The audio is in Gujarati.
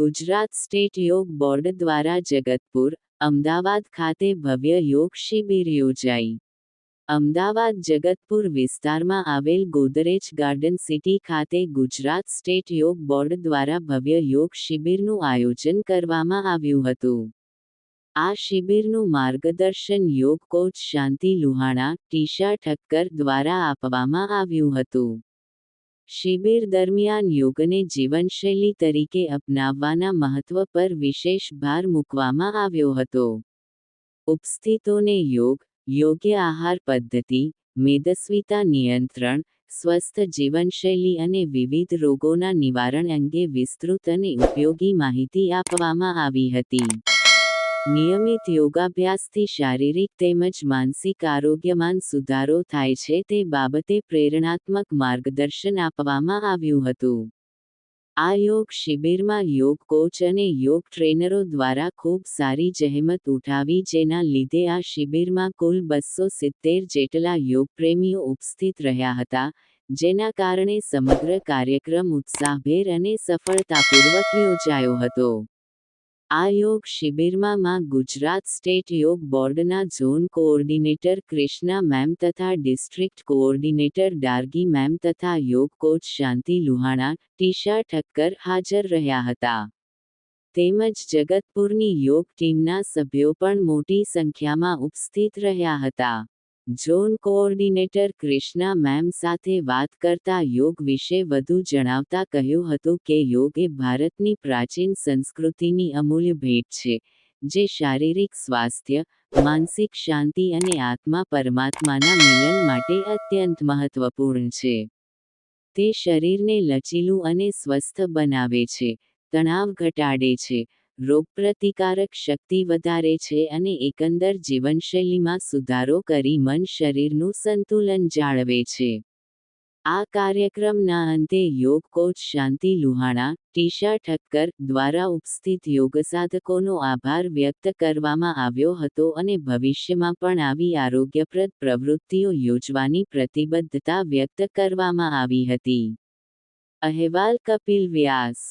ગુજરાત સ્ટેટ યોગ બોર્ડ દ્વારા જગતપુર, અમદાવાદ ખાતે ભવ્ય યોગ શિબિર યોજાઈ. અમદાવાદ જગતપુર વિસ્તારમાં આવેલ ગોદરેજ ગાર્ડન સિટી ખાતે ગુજરાત સ્ટેટ યોગ બોર્ડ દ્વારા ભવ્ય યોગ શિબિરનું આયોજન કરવામાં આવ્યું હતું. આ શિબિરનું માર્ગદર્શન યોગ કોચ શાંતિ લુહાણા, ટીશા ઠક્કર દ્વારા આપવામાં આવ્યું હતું. શિબિર દરમિયાન યોગને જીવનશૈલી તરીકે અપનાવવાના મહત્વ પર વિશેષ ભાર મૂકવામાં આવ્યો હતો. ઉપસ્થિતોને યોગ, યોગ્ય આહાર પદ્ધતિ, મેદસ્વીતા નિયંત્રણ, સ્વસ્થ જીવનશૈલી અને વિવિધ રોગોના નિવારણ અંગે વિસ્તૃત અને ઉપયોગી માહિતી આપવામાં આવી હતી. નિયમિત યોગાભ્યાસથી શારીરિક તેમજ માનસિક આરોગ્યમાં સુધારો થાય છે તે બાબતે પ્રેરણાત્મક માર્ગદર્શન આપવામાં આવ્યું હતું. આ યોગ શિબિરમાં યોગ કોચ અને યોગ ટ્રેનરો દ્વારા ખૂબ સારી જહેમત ઉઠાવી જેના લીધે આ શિબિરમાં કુલ 270 જેટલા યોગપ્રેમીઓ ઉપસ્થિત રહ્યા હતા, જેના કારણે સમગ્ર કાર્યક્રમ ઉત્સાહભેર અને સફળતાપૂર્વક યોજાયો હતો. આ યોગ શિબિરમાં ગુજરાત સ્ટેટ યોગ બોર્ડના ઝોન કોઓર્ડિનેટર કૃષ્ણા મેમ તથા ડિસ્ટ્રિક્ટ કોઓર્ડિનેટર ડાર્ગી મેમ તથા યોગ કોચ શાંતિ લુહાણા, ટીશા ઠક્કર હાજર રહ્યા હતા. તેમજ જગતપુરની યોગ ટીમના સભ્યો પણ મોટી સંખ્યામાં ઉપસ્થિત રહ્યા હતા. ઝોન કોઓર્ડિનેટર કૃષ્ણા મેમ સાથે વાત કરતા યોગ વિશે વધુ જણાવતા કહ્યું હતું કે યોગ એ ભારતની પ્રાચીન સંસ્કૃતિની અમૂલ્ય ભેટ છે, જે શારીરિક સ્વાસ્થ્ય, માનસિક શાંતિ અને આત્મા પરમાત્માના મિલન માટે અત્યંત મહત્વપૂર્ણ છે. તે શરીરને લચીલું અને સ્વસ્થ બનાવે છે, તણાવ ઘટાડે છે, રોગપ્રતિકારક શક્તિ વધારે છે અને એકંદર જીવનશૈલીમાં સુધારો કરી મન શરીરનું સંતુલન જાળવે છે. આ કાર્યક્રમના અંતે યોગ કોચ શાંતિ લુહાણા, ટીશા ઠક્કર દ્વારા ઉપસ્થિત યોગસાધકોનો આભાર વ્યક્ત કરવામાં આવ્યો હતો અને ભવિષ્યમાં પણ આવી આરોગ્યપ્રદ પ્રવૃત્તિઓ યોજવાની પ્રતિબદ્ધતા વ્યક્ત કરવામાં આવી હતી. અહેવાલ કપિલ વ્યાસ.